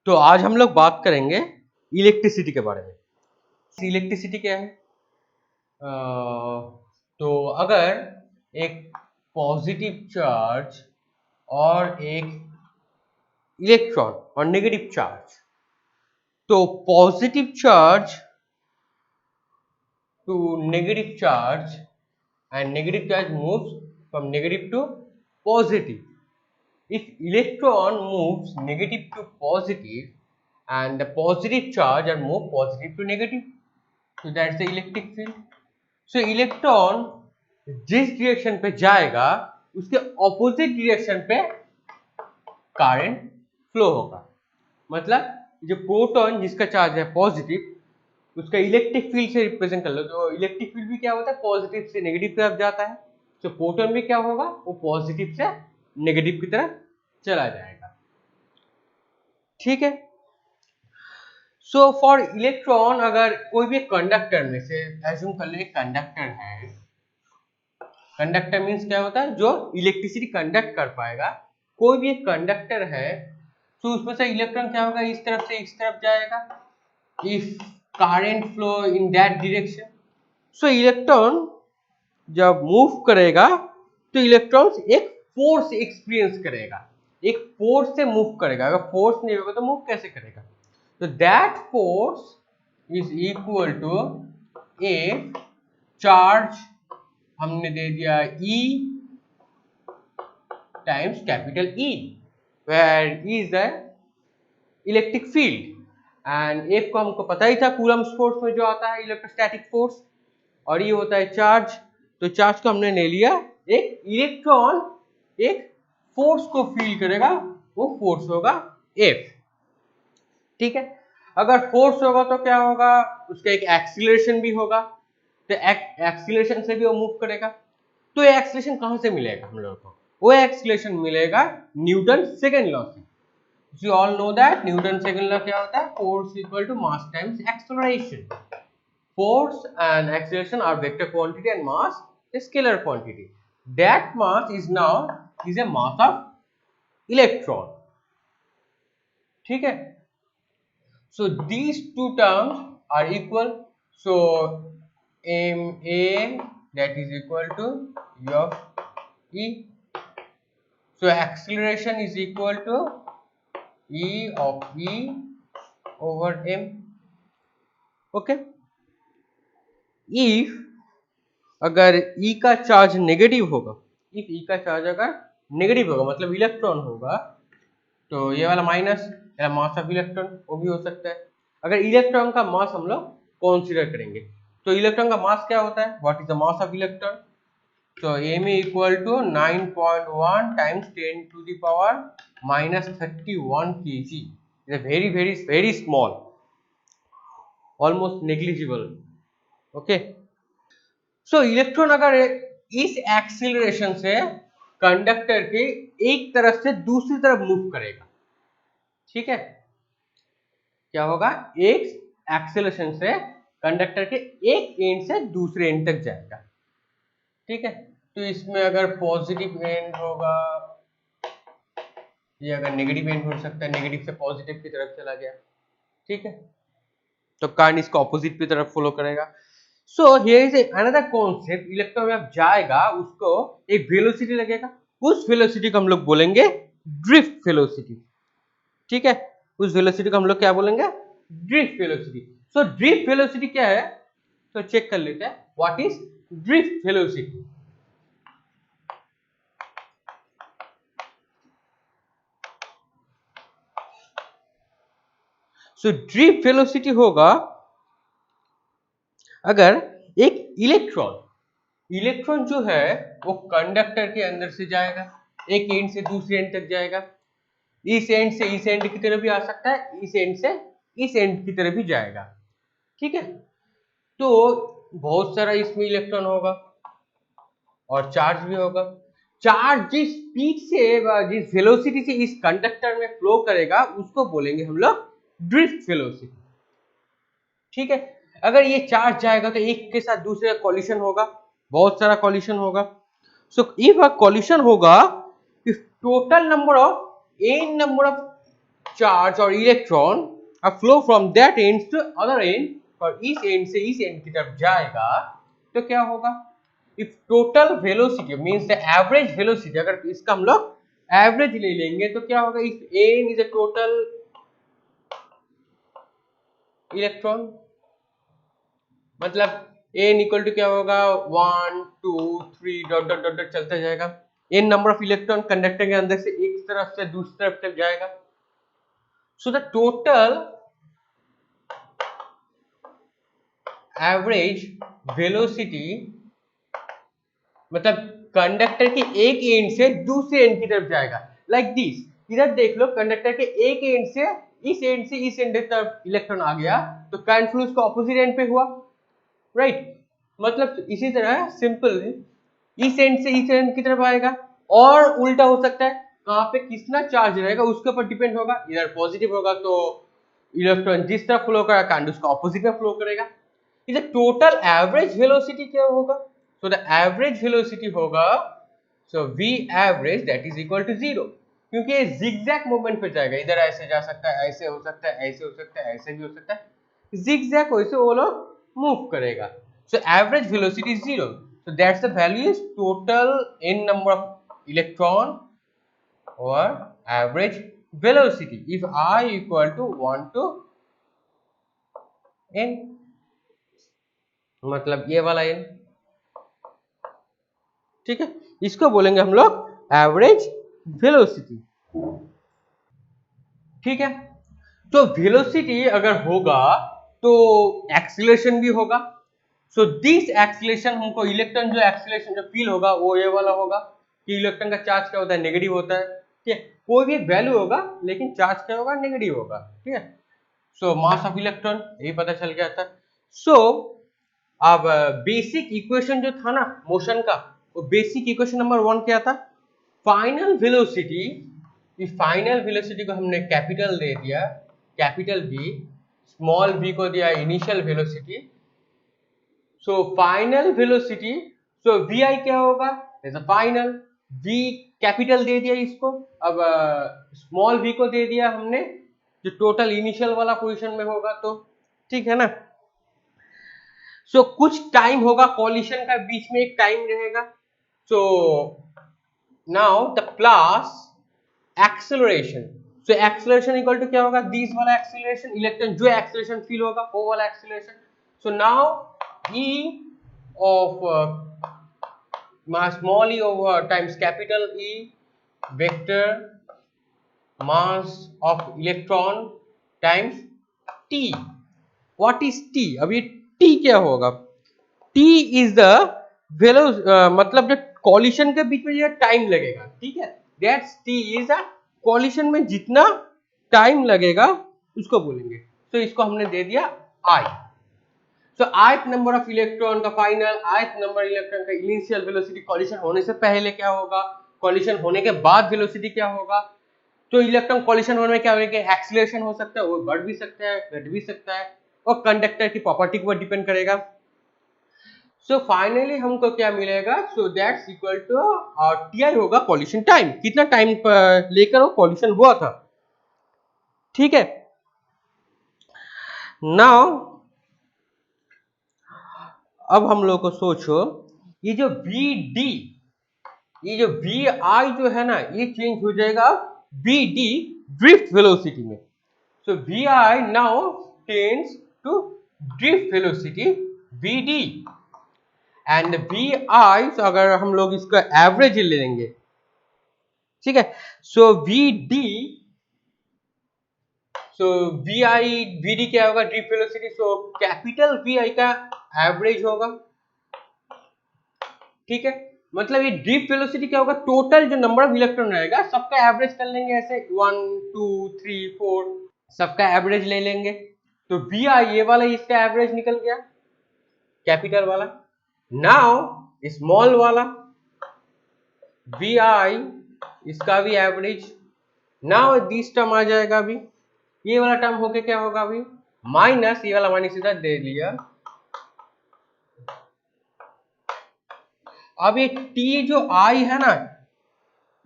तो आज हम लोग बात करेंगे इलेक्ट्रिसिटी के बारे में। इलेक्ट्रिसिटी क्या है? तो अगर एक पॉजिटिव चार्ज और एक इलेक्ट्रॉन और नेगेटिव चार्ज, तो positive charge to negative charge and negative charge moves from negative to positive. If electron moves negative to positive and the positive charge are moved positive to negative, so that's the electric field. So electron जिस direction पे जाएगा उसके opposite direction पे current flow होगा। मतलब जो proton जिसका charge है पॉजिटिव, उसका इलेक्ट्रिक फील्ड से रिप्रेजेंट कर लो। जो इलेक्ट्रिक फील्ड भी क्या होता है, पॉजिटिव से नेगेटिव तरफ जाता है। तो प्रोटॉन भी क्या होगा, वो पॉजिटिव से नेगेटिव की तरफ चला जाएगा। ठीक है। सो फॉर इलेक्ट्रॉन, अगर कोई भी कंडक्टर में से एज्यूम कर लो एक कंडक्टर है। कंडक्टर मींस क्या होता है, जो इलेक्ट्रिसिटी कंडक्ट कर पाएगा। कोई भी एक कंडक्टर है तो उसमें से इलेक्ट्रॉन क्या होगा, इस तरफ से इस तरफ जाएगा। If current flow in that direction, so electron जब मूव करेगा तो इलेक्ट्रॉन्स एक फोर्स एक्सपीरियंस करेगा, एक फोर्स से मूव करेगा। अगर फोर्स नहीं होगा तो मूव कैसे करेगा? तो that force is equal to a charge हमने दे दिया E times capital E, where E is the electric field and F को हमको पता ही था कूलम्ब्स फोर्स में जो आता है इलेक्ट्रोस्टैटिक फोर्स, और ये होता है चार्ज। तो चार्ज को हमने ले लिया, एक इलेक्ट्रॉन एक फोर्स को फील करेगा, वो फोर्स होगा F। ठीक है। अगर फोर्स होगा तो क्या होगा, उसका एक एक्सीलरेशन भी होगा। तो एक्सीलरेशन से भी वो मूव करेगा। तो ये एक्सीलरेशन कहां से मिलेगा हम लोगों को? वो एक्सीलरेशन मिलेगा न्यूटन सेकेंड लॉ से। You all know that Newton second law क्या होता है, force equal to mass times acceleration. Force and acceleration are vector quantity and mass is scalar quantity. That mass is now is a mass of electron. ठीक है। So these two terms are equal. So ma that is equal to u of e. So acceleration is equal to E of E over m. Okay. If अगर E का charge negative होगा, if E का charge अगर negative होगा मतलब electron होगा, तो ये वाला माइनस या मास ऑफ इलेक्ट्रॉन वो भी हो सकता है। अगर इलेक्ट्रॉन का मास हम लोग कंसीडर करेंगे तो इलेक्ट्रॉन का मास क्या होता है, what is the mass of electron? तो ma equal to 9.1 times 10 to the power -31 kg. It's very very very small, almost negligible. Okay. So electron अगर इस एक्सीलरेशन से कंडक्टर के एक तरफ से दूसरी तरफ मूव करेगा, ठीक है, क्या होगा, एक एक्सीलरेशन से कंडक्टर के एक एंड से दूसरे एंड तक जाएगा। ठीक है। तो इसमें अगर पॉजिटिव एंड होगा, ये अगर नेगेटिव एंड हो सकता है, नेगेटिव से पॉजिटिव की तरफ चला गया। ठीक है। तो करंट इसको ऑपोजिट की तरफ फॉलो करेगा। So here is another concept, electron जब जाएगा उसको एक वेलोसिटी लगेगा, उस वेलोसिटी को हम लोग बोलेंगे ड्रिफ्ट वेलोसिटी। ठीक है। उस वेलोसिटी को हम लोग क्या बोलेंगे, drift velocity. So drift velocity क्या है, तो चेक कर लेते हैं, what is drift velocity. So drift velocity होगा, अगर एक इलेक्ट्रॉन जो है वो कंडक्टर के अंदर से जाएगा, एक एंड से दूसरे एंड तक जाएगा, इस एंड से इस एंड की तरफ भी आ सकता है, इस एंड से इस एंड की तरफ भी जाएगा। ठीक है। तो बहुत सारा इसमें इलेक्ट्रॉन होगा और चार्ज भी होगा। चार्ज जिस स्पीड से, जिस वेलोसिटी से इस कंडक्टर में फ्लो करेगा उसको बोलेंगे हम लोग ड्रिफ्ट वेलोसिटी। ठीक है। अगर ये चार्ज जाएगा तो एक के साथ दूसरे का कॉलिशन होगा, बहुत सारा कॉलिशन होगा। So if a collision होगा, if total number of n number of charge or electron a flow from that end to other end और इस एंड से इस एंड की तरफ जाएगा तो क्या होगा? If total velocity means the average velocity, अगर इसका हम लोग एवरेज ले लेंगे तो क्या होगा? If n is a total electron, मतलब एन इक्वल टू क्या होगा? 1 2 3 डॉट डॉट डॉट चलता जाएगा। N number of electron conductor के अंदर से एक तरफ से दूसरी तरफ तक जाएगा। So the total average velocity मतलब कंडक्टर के एक एंड से दूसरे एंड की तरफ जाएगा, लाइक दिस। इधर देख लो, कंडक्टर के एक एंड से इस एंड तरफ इलेक्ट्रॉन आ गया तो करंट फ्लो उसका ऑपोजिट एंड पे हुआ, राइट? मतलब इसी तरह सिंपल इस एंड से इस एंड की तरफ आएगा, और उल्टा हो सकता है, कहां पे कितना चार्ज रहेगा उसके ऊपर डिपेंड होगा। इधर पॉजिटिव होगा तो इलेक्ट्रॉन जिस तरफ फ्लो करेगा करंट उसका ऑपोजिट में फ्लो करेगा। इधर टोटल एवरेज वेलोसिटी क्या होगा? सो द एवरेज वेलोसिटी होगा, so v average that is equal to 0, क्योंकि ये जिगजैग मूवमेंट पे जाएगा। इधर ऐसे जा सकता है, ऐसे हो सकता है, ऐसे हो सकता है, ऐसे भी हो सकता है, जिगजैग वैसे वो लोग मूव करेगा। So average velocity is 0, so that's the value is total n number of electron or average velocity if I equal to 1 to n, मतलब ये वाला n, ठीक है? इसको बोलेंगे हम लोग एवरेज वेलोसिटी, ठीक है? तो वेलोसिटी अगर होगा तो एक्सीलरेशन भी होगा। सो दिस एक्सीलरेशन हमको इलेक्ट्रॉन जो एक्सीलरेशन जो फील होगा वो ये वाला होगा कि इलेक्ट्रॉन का चार्ज क्या होता है? नेगेटिव होता है, ठीक है? कोई भी एक वैल्यू होगा लेकिन चार्ज क्या होगा? नेगेटिव होगा, ठीक है? सो मास ऑफ इलेक्ट्रॉन यही पता चल गया था। सो अब बेसिक इक्वेशन जो था ना मोशन का, वो बेसिक इक्वेशन नंबर 1 क्या था? फाइनल वेलोसिटी, इस फाइनल वेलोसिटी को हमने कैपिटल दे दिया, कैपिटल V, स्मॉल v को दिया initial velocity. So final velocity, so vi क्या होगा? Is a final, v capital दे दिया इसको, अब स्मॉल v को दे दिया हमने जो टोटल इनिशियल वाला पोजीशन में होगा, तो ठीक है ना? सो कुछ टाइम होगा कॉलिशन का, बीच में एक टाइम रहेगा। So now the plus acceleration, so acceleration equal to क्या होगा? दिस वाला एक्सेलरेशन, इलेक्ट्रॉन जो एक्सेलरेशन फील होगा वो वाला acceleration. So now E of small e over times capital E vector mass of electron times T. What is T? अब ये T क्या होगा? T is the मतलब जो कॉलिशन के बीच में ये टाइम लगेगा, ठीक है? That's T is a coalition में जितना टाइम लगेगा उसको बोलेंगे। तो इसको हमने दे दिया I। तो ith नंबर ऑफ इलेक्ट्रॉन का फाइनल, ith नंबर इलेक्ट्रॉन का इनिशियल वेलोसिटी कॉलिशन होने से पहले क्या होगा, कॉलिशन होने के बाद वेलोसिटी क्या होगा। तो इलेक्ट्रॉन कॉलिशन होने में क्या होगा? एक्सीलरेशन हो सकता है, वो बढ़ भी सकता है, घट भी सकता है, और कंडक्टर की प्रॉपर्टी को डिपेंड करेगा। सो फाइनली हमको क्या मिलेगा? So that's equal to T होगा कॉलिशन टाइम, कितना टाइम लेकर वो कॉलिशन हुआ था, ठीक है? नाउ अब हम लोग को सोचो, ये जो वी डी, ये जो वी आई जो है ना, ये चेंज हो जाएगा वी डी ड्रिफ्ट वेलोसिटी में। So V I now tends to drift velocity V D, and V I अगर हम लोग इसका एवरेज ले लेंगे, ठीक है? So we D, so V I V D क्या होगा? Drift velocity, so capital V I का एवरेज होगा, ठीक है? मतलब ये ड्रिफ्ट वेलोसिटी क्या होगा? टोटल जो नंबर ऑफ इलेक्ट्रॉन रहेगा सबका एवरेज कर लेंगे, ऐसे 1 2 3 4 सबका एवरेज ले लेंगे, तो वी आई ये वाला इसका एवरेज निकल गया कैपिटल वाला। नाउ स्मॉल वाला वी आई, इसका भी एवरेज। नाउ दिस टर्म आ जाएगा, अभी ये वाला टर्म होके क्या होगा? अभी माइनस ये वाला माइनस इधर दे लिया। अब ये टी जो आई है ना,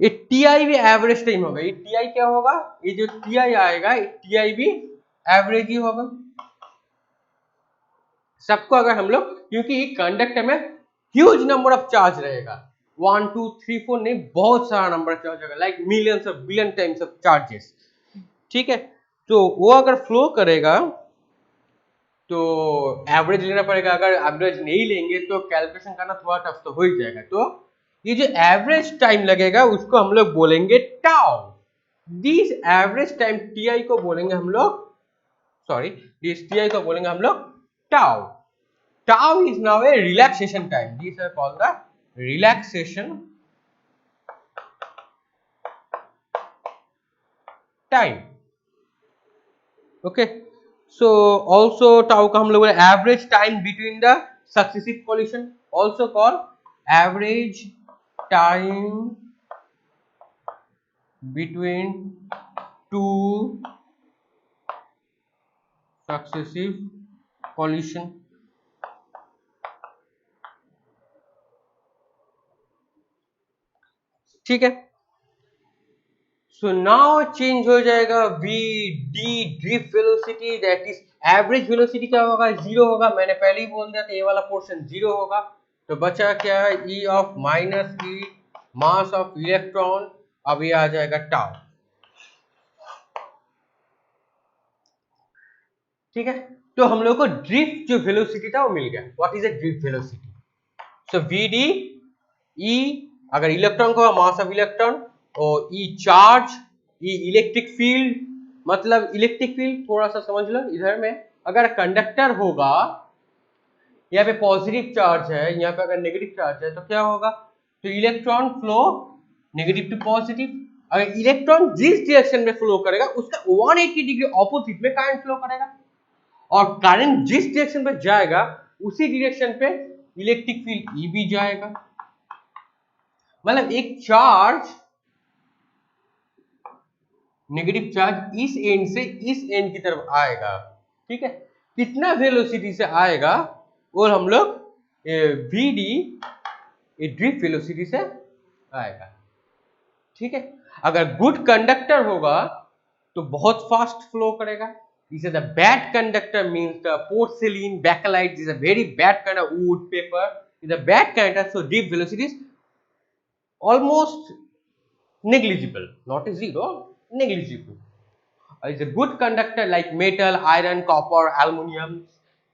ये टीआई भी एवरेज टाइम होगा। ये टीआई क्या होगा, ये जो टीआई आएगा टीआई भी एवरेज ही होगा सबको। अगर हम लोग, क्योंकि कंडक्टर में ह्यूज नंबर ऑफ चार्ज रहेगा, 1 2 3 4 नहीं, बहुत सारा नंबर ऑफ चार्ज होगा, like millions of billion times of charges. ठीक है, तो वो अगर फ्लो करेगा तो एवरेज लेना पड़ेगा। अगर एवरेज नहीं लेंगे तो कैलकुलेशन करना थोड़ा टफ तो हो ही जाएगा। तो ये जो एवरेज टाइम लगेगा उसको हम लोग बोलेंगे tau. This average time TI को बोलेंगे हम लोग, सॉरी, दिस टीआई को बोलेंगे हम लोग tau. Tau is now a relaxation time. This are called the relaxation time. Okay, so also tau का हम लोग average time between the successive collision, also called average time between two successive collision। ठीक है, so now change हो जाएगा v d drift velocity, that is average velocity क्या होगा, zero होगा। मैंने पहले ही बोल दिया था ये वाला पोर्शन जीरो होगा। तो बचा क्या है, ई of minus E mass of electron, अब ये आ जाएगा टाउ। ठीक है, तो हम लोग को ड्रिफ्ट जो वेलोसिटी था वो मिल गया। What is a drift velocity, so we d e, अगर इलेक्ट्रॉन को मास ऑफ इलेक्ट्रॉन, और e charge, e electric field. मतलब इलेक्ट्रिक फील्ड थोड़ा सा समझ लो इधर में, अगर कंडक्टर होगा, यहाँ पे पॉजिटिव चार्ज है, यहाँ पे अगर नेगेटिव चार्ज है तो क्या होगा, तो electron flow negative to positive. अगर इलेक्ट्रॉन जिस डायरेक्शन में फ्लो करेगा उसका 180 डिग्री ऑपोजिट में करंट फ्लो करेगा, और करंट जिस डायरेक्शन पे जाएगा उसी डायरेक्शन पे इलेक्ट्रिक फील्ड ई भी जाएगा। मतलब एक चार्ज, नेगेटिव चार्ज इस एंड से इस एंड की तरफ आएगा। ठीक है, कितना वेलोसिटी से आएगा, और हम लोग वी डी ड्रिफ्ट वेलोसिटी से आएगा। ठीक है, अगर गुड कंडक्टर होगा तो बहुत फास्ट फ्लो करेगा। This is a bad conductor, means the porcelain, bakelite, this is a very bad kind of wood, paper is a bad conductor, so deep velocity is almost negligible, not a zero, negligible. Is a good conductor like metal, iron, copper, aluminum,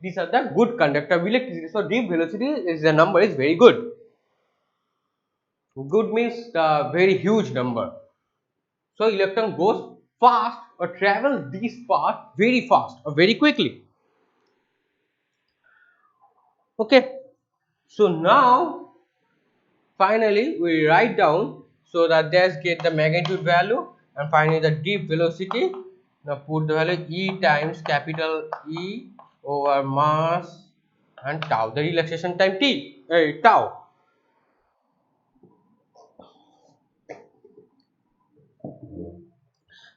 these are the good conductor of electricity, so deep velocity is the number is very good. Good means the very huge number. So electron goes fast or travel this path very fast or very quickly. Okay, so now finally we write down, so that let's get the magnitude value and finally the deep velocity. Now put the value E times capital E over mass and tau, the relaxation time T, tau.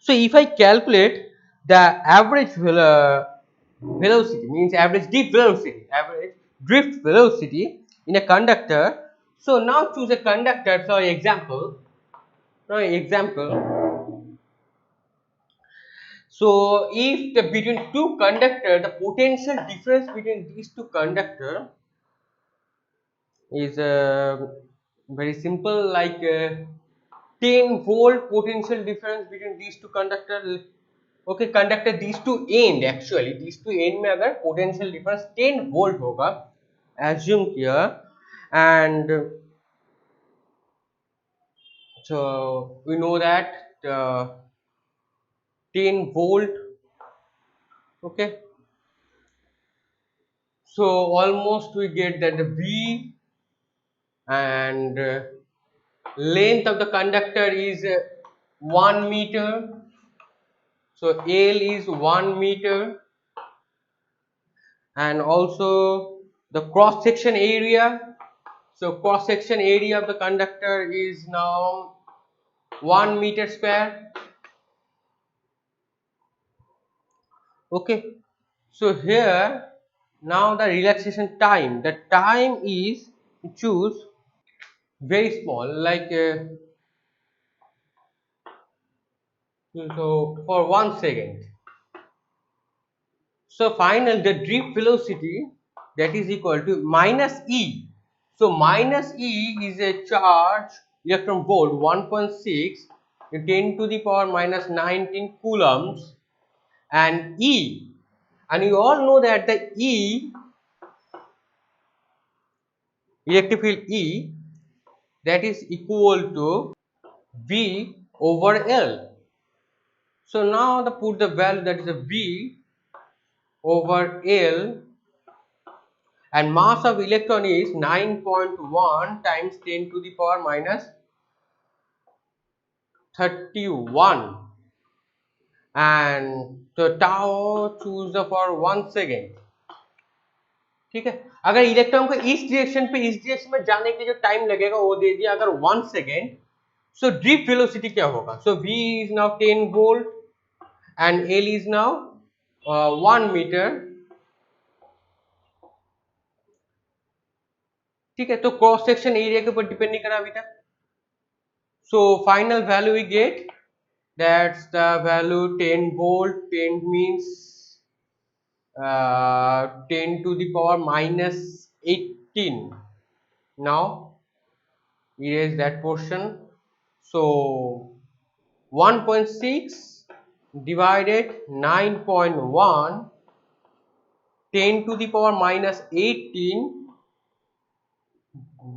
So if I calculate the average velocity, means average drift velocity in a conductor. So now choose a conductor. So example, so if the between two conductor, the potential difference between these two conductor is very simple, like 10-volt potential difference between these two conductor. Okay, conductor these two end, actually these two end में अगर potential difference 10 volt होगा, assume किया, and so we know that 10 volt. Okay, so almost we get that the V, and length of the conductor is 1 meter, so L is 1 meter, and also the cross section area, so cross section area of the conductor is now 1 meter square. Okay, so here now the relaxation time, the time is choose very small, like So for 1 second. So final the drift velocity that is equal to minus E. So minus E is a charge electron volt 1.6 10 to the power minus 19 coulombs, and E, and you all know that the E, electric field E, that is equal to V over L. So now the put the value, that is a V over L, and mass of electron is 9.1 times 10 to the power minus 31, and the tau choose for 1 second. ठीक है, अगर electron को इस direction में जाने के लिए जो टाइम लगेगा वो दे दिया अगर 1 सेकेंड. सो ड्रिफ्ट वेलोसिटी क्या होगा? So v is now 10 volt and l is now 1 metre. ठीक है, तो क्रॉस सेक्शन एरिया के ऊपर डिपेंड नहीं करा अभी तक. So final value we get, that's the value 10 volt. 10 means 10 to the power minus 18. Now erase that portion. So 1.6 divided 9.1, 10 to the power minus 18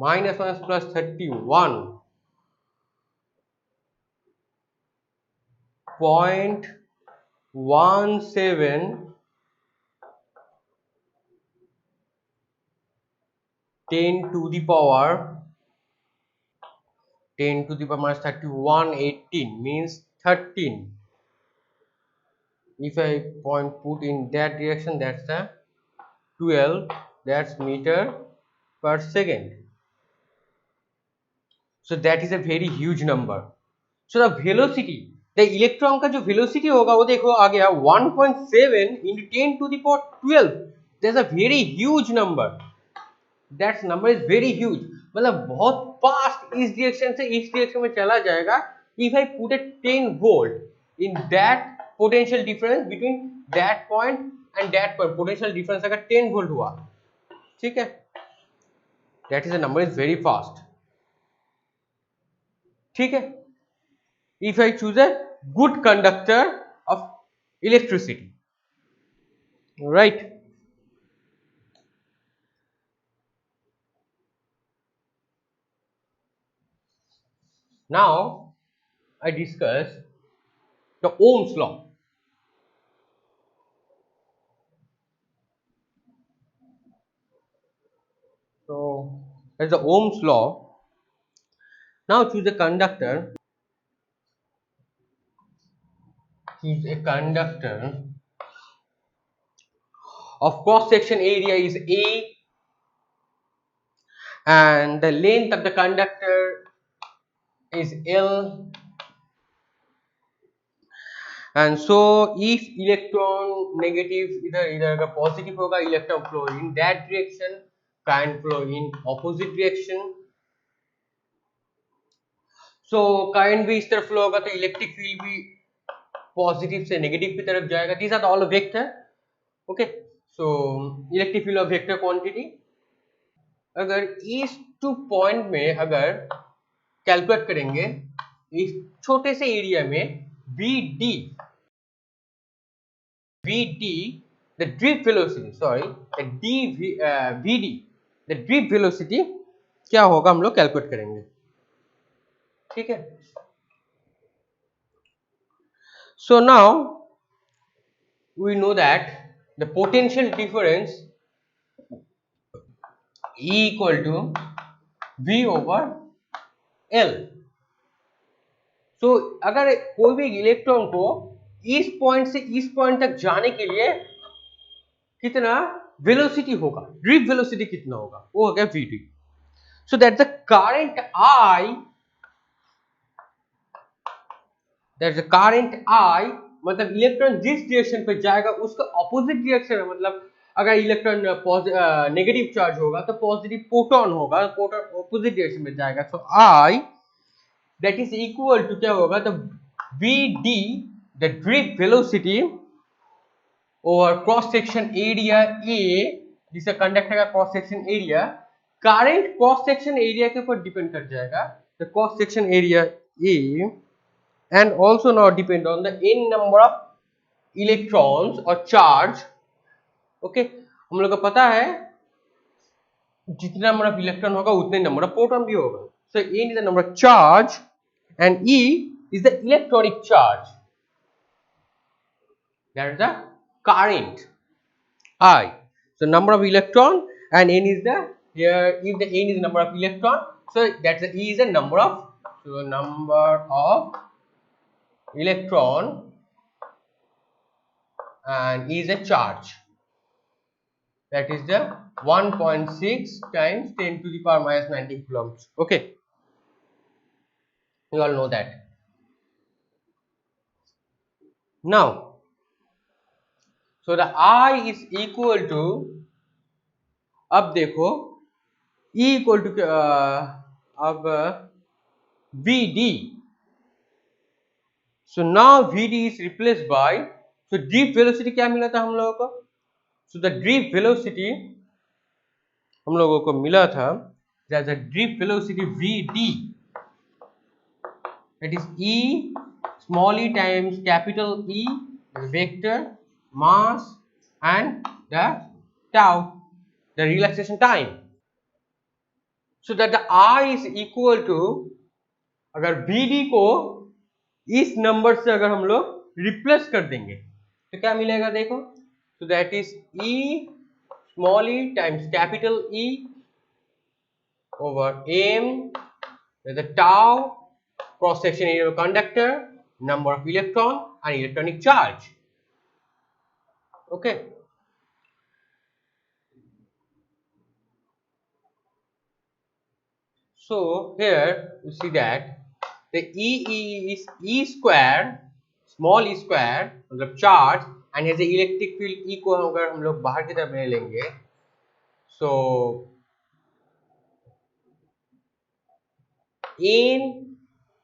minus 1 plus 31, 0.17 10 to the power minus 31 18 means 13. If I put in that direction, that's the 12, that's meter per second. So that is a very huge number. So the velocity, the electron का जो velocity होगा वो देखो आ गया 1.7 into 10 to the power 12. That's a very huge number. That number is very huge. मतलब बहुत fast इस direction से इस direction में चला जाएगा. If I put a 10 volt in that potential difference between that point and that point, potential difference अगर 10 volt हुआ, ठीक है, that is the number is very fast. ठीक है, if I choose a good conductor of electricity, right? Now I discuss the Ohm's law. So as the Ohm's law. Now choose a conductor. Choose a conductor of cross section area is A, and the length of the conductor is L, and so if electron negative either positive होगा, electron flow in that direction, current flow in opposite direction. So current भी इस तरफ flow होगा तो electric field भी positive से negative की तरफ जाएगा. These are all vector. Okay, so electric field of vector quantity. अगर इस 2 पॉइंट में अगर कैलकुलेट करेंगे इस छोटे से एरिया में VD the drift velocity, sorry, the VD the drift velocity क्या होगा हम लोग कैलकुलेट करेंगे. ठीक है, so now we know that the potential difference E equal to V over L. तो अगर कोई भी इलेक्ट्रॉन को इस पॉइंट से इस पॉइंट तक जाने के लिए कितना वेलोसिटी होगा, ड्रिफ्ट वेलोसिटी कितना होगा, वो हो गया vd. So that the current I, मतलब इलेक्ट्रॉन जिस डायरेक्शन पे जाएगा उसका ऑपोजिट डायरेक्शन है. मतलब अगर इलेक्ट्रॉन नेगेटिव चार्ज होगा तो पॉजिटिव प्रोटॉन होगा, प्रोटॉन ऑपोजिट डायरेक्शन में जाएगा. So I that is equal to क्या होगा, तो VD the drift velocity over cross section area A, जिसे कंडक्टर का cross section area current cross section area के ऊपर डिपेंड कर जाएगा, the cross section area A, and also now depend on the n number of electrons or charge. Okay, हम लोग को पता है जितना नंबर ऑफ इलेक्ट्रॉन होगा उतने नंबर ऑफ प्रोटॉन भी होगा. So n is the number of charge and E is the electronic charge. That is the current I. So number of electron and n is the, here if the n is the number of electron, so that's the E is the number of, so number of electron and E is a charge. That is the 1.6 times 10 to the power minus 19 coulombs. Okay, you all know that. Now, so the I is equal to, अब देखो E equal to अब Vd. So now Vd is replaced by, so drift velocity क्या मिला था हम लोगों को? So the drift velocity हम लोगों को मिला था, that the drift velocity Vd, that is E small e times capital E, the vector, mass and the tau, the relaxation time. So that the I is equal to, अगर Vd को इस number से अगर हम लोग replace कर देंगे तो क्या मिलेगा देखो, so that is E small e times capital E over m, the tau, cross section area of conductor, number of electron and electronic charge. Okay, so here you see that the E is E square, small e square, मतलब charge, and has a electric field E को अगर हम लोग बाहर की तरफ ले लेंगे, so in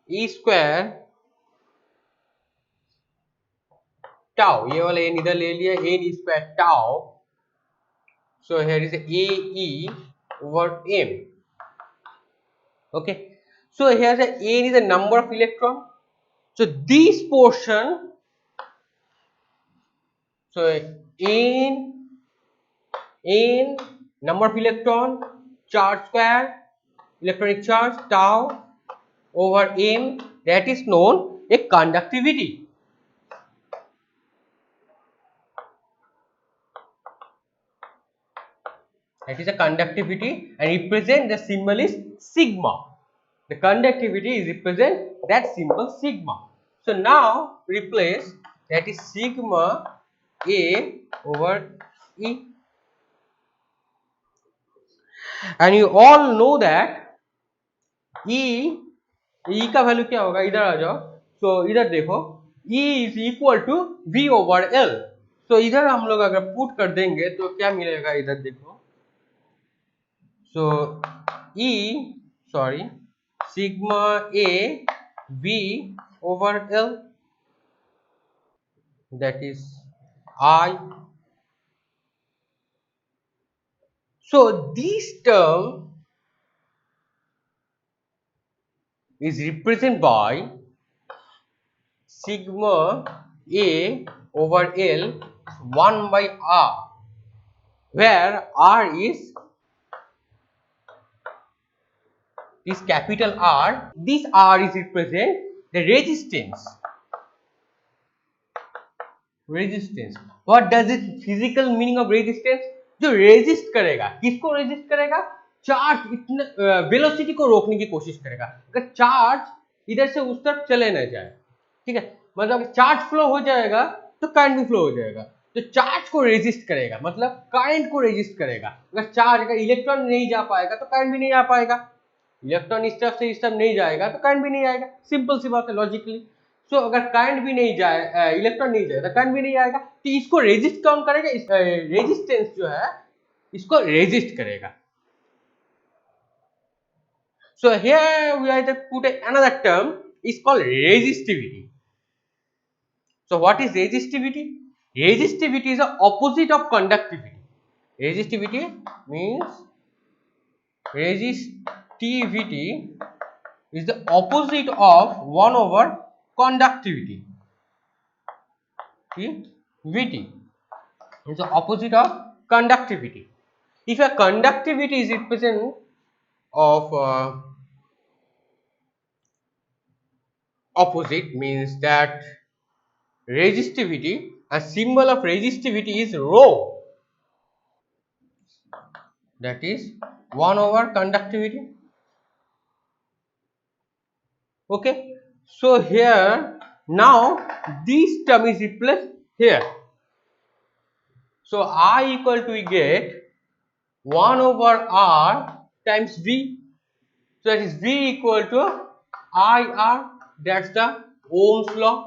E square tau, ये वाला n इधर ले लिया, n E square tau, so here is a E over m. Okay, so here the n is the number of electron, so this portion, so n number of electron, charge square, electronic charge tau over m, that is known a conductivity. That is a conductivity and represent the symbol is sigma. The conductivity is represent that symbol sigma. So now replace, that is sigma A over E. And you all know that E का value क्या होगा, इधर आ जाओ, so इधर देखो E is equal to V over L. So इधर हम लोग अगर पुट कर देंगे तो क्या मिलेगा, इधर देखो, so sigma A V over L, that is I. So this term is represented by sigma A over L 1 by R, where R is capital R. This R is represent the resistance. What does it physical meaning of resistance? जो resist करेगा, किसको resist करेगा, charge इतना velocity को रोकने की कोशिश करेगा, अगर चार्ज इधर से उस तरफ चले ना जाए, ठीक है, मतलब चार्ज फ्लो हो जाएगा तो करंट भी फ्लो हो जाएगा, तो चार्ज को रेजिस्ट करेगा मतलब करंट को रेजिस्ट करेगा, अगर इलेक्ट्रॉन नहीं जा पाएगा तो करंट भी नहीं आ पाएगा, इलेक्ट्रॉन इस तरफ से इस तरफ नहीं जाएगा तो करंट भी नहीं आएगा, सिंपल सी बात है लॉजिकली. सो अगर करंट भी नहीं जाए, इलेक्ट्रॉन नहीं जाएगा, करंट भी नहीं आएगा, तो इसको रेजिस्ट कौन करेगा, रेजिस्टेंस जो है इसको रेजिस्ट करेगा. So here we have to put another term is called resistivity. So what is resistivity? Resistivity is the opposite of conductivity. Resistivity means resistivity is the opposite of 1 over conductivity. See? Vt is the opposite of conductivity. If a conductivity is represent of opposite, means that resistivity, a symbol of resistivity is rho, that is 1 over conductivity. Okay, so here now this term is replaced here. So I equal to, we get 1 over R times V. So that is V equal to IR. That's the Ohm's law.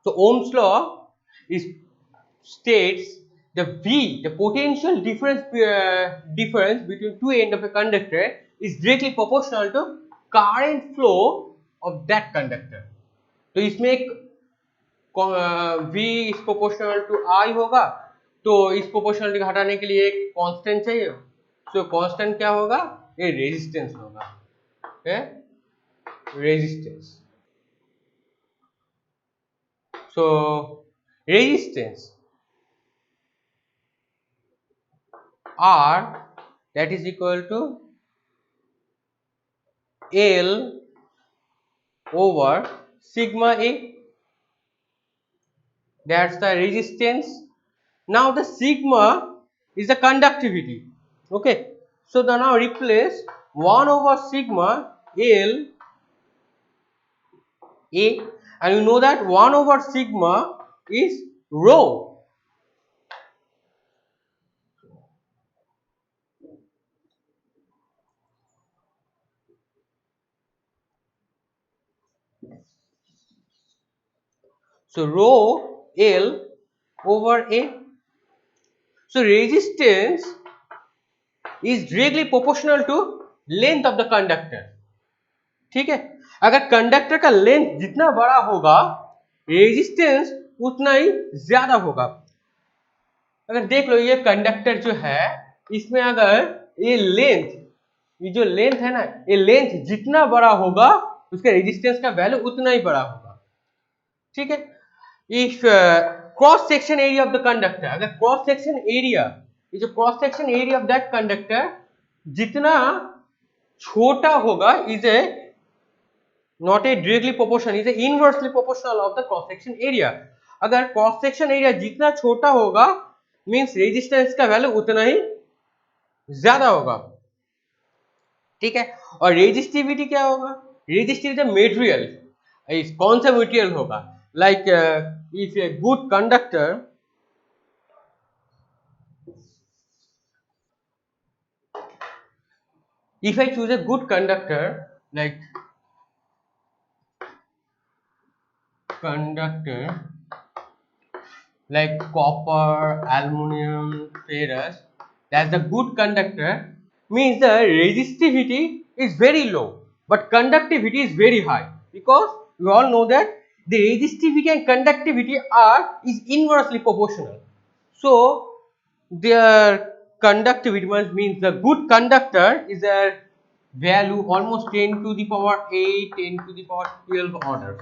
So Ohm's law is states the V, the potential difference between two ends of a conductor is directly proportional to current flow of that conductor. तो इसमें V is proportional to I होगा, तो इस proportionality को हटाने के लिए एक कांस्टेंट चाहिए. सो कांस्टेंट क्या होगा? ये रेजिस्टेंस होगा. Resistance. So resistance R, that is equal to L over sigma A. That's the resistance. Now the sigma is the conductivity. Okay, so the now replace 1 over sigma L A, and you know that 1 over sigma is rho. So rho L over A. So resistance is directly proportional to length of the conductor. ठीक है, अगर conductor का length जितना बड़ा होगा resistance उतना ही ज्यादा होगा. अगर देख लो ये कंडक्टर जो है, इसमें अगर ये लेंथ, ये जो लेंथ है ना, ये लेंथ जितना बड़ा होगा उसका रेजिस्टेंस का वैल्यू उतना ही बड़ा होगा. ठीक है. If cross section area of the conductor, अगर क्रॉस सेक्शन एरिया, ये जो cross section area of that conductor जितना छोटा होगा, is a not a directly proportional, is a inversely proportional of the cross section area. अगर cross section area जितना छोटा होगा मींस रेजिस्टेंस का वैल्यू उतना ही ज्यादा होगा. ठीक है. और रेजिस्टिविटी क्या होगा? रेजिस्टिविटी मटेरियल, कौन सा मटेरियल होगा? Like if a good conductor, if I choose a good conductor like copper, aluminum, ferrous, that's the good conductor, means the resistivity is very low but conductivity is very high, because we all know that the resistivity and conductivity is inversely proportional. So their conductivity means the good conductor is a value almost 10 to the power 8, 10 to the power 12 order.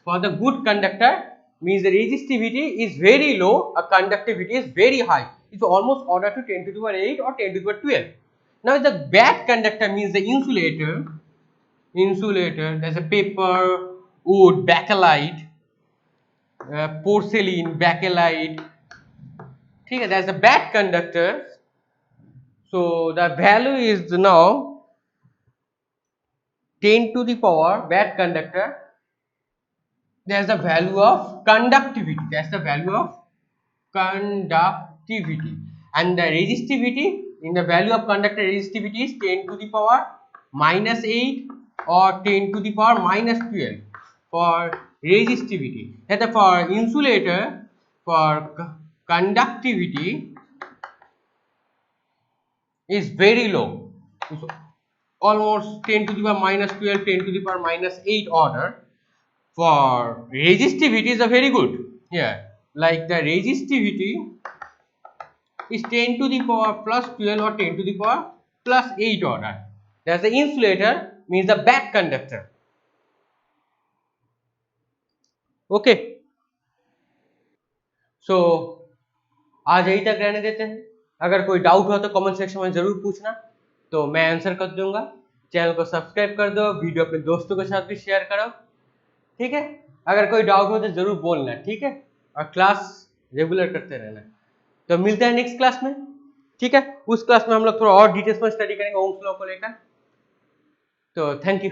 For the good conductor means the resistivity is very low, a conductivity is very high. It's almost order to 10 to the power 8 or 10 to the power 12. Now the bad conductor means the insulator, there's a paper, wood, bakelite, porcelain, bakelite. Okay, that's a bad conductor. So the value is now 10 to the power bad conductor. There's the value of conductivity. That's the value of conductivity. And the resistivity, in the value of conductor resistivity is 10 to the power minus 8 or 10 to the power minus 12 for resistivity. That for insulator, for conductivity is very low. It's almost 10 to the power minus 12, 10 to the power minus 8 order. For resistivity is a very good. Yeah, like the resistivity is 10 to the power plus 12 or 10 to the power plus 8 order. That's the insulator, means the bad conductor. Okay, so आज यही तक रहने देते हैं. अगर कोई doubt हो तो कमेंट सेक्शन में जरूर पूछना, तो मैं आंसर कर दूंगा. चैनल को सब्सक्राइब कर दो, वीडियो अपने दोस्तों के साथ भी शेयर करो. ठीक है, अगर कोई डाउट हो तो जरूर बोलना. ठीक है, और क्लास रेगुलर करते रहना. तो मिलते हैं नेक्स्ट क्लास में. ठीक है, उस क्लास में हम लोग थोड़ा और डिटेल्स में स्टडी करेंगे ओम्स लॉ को लेकर. तो थैंक यू.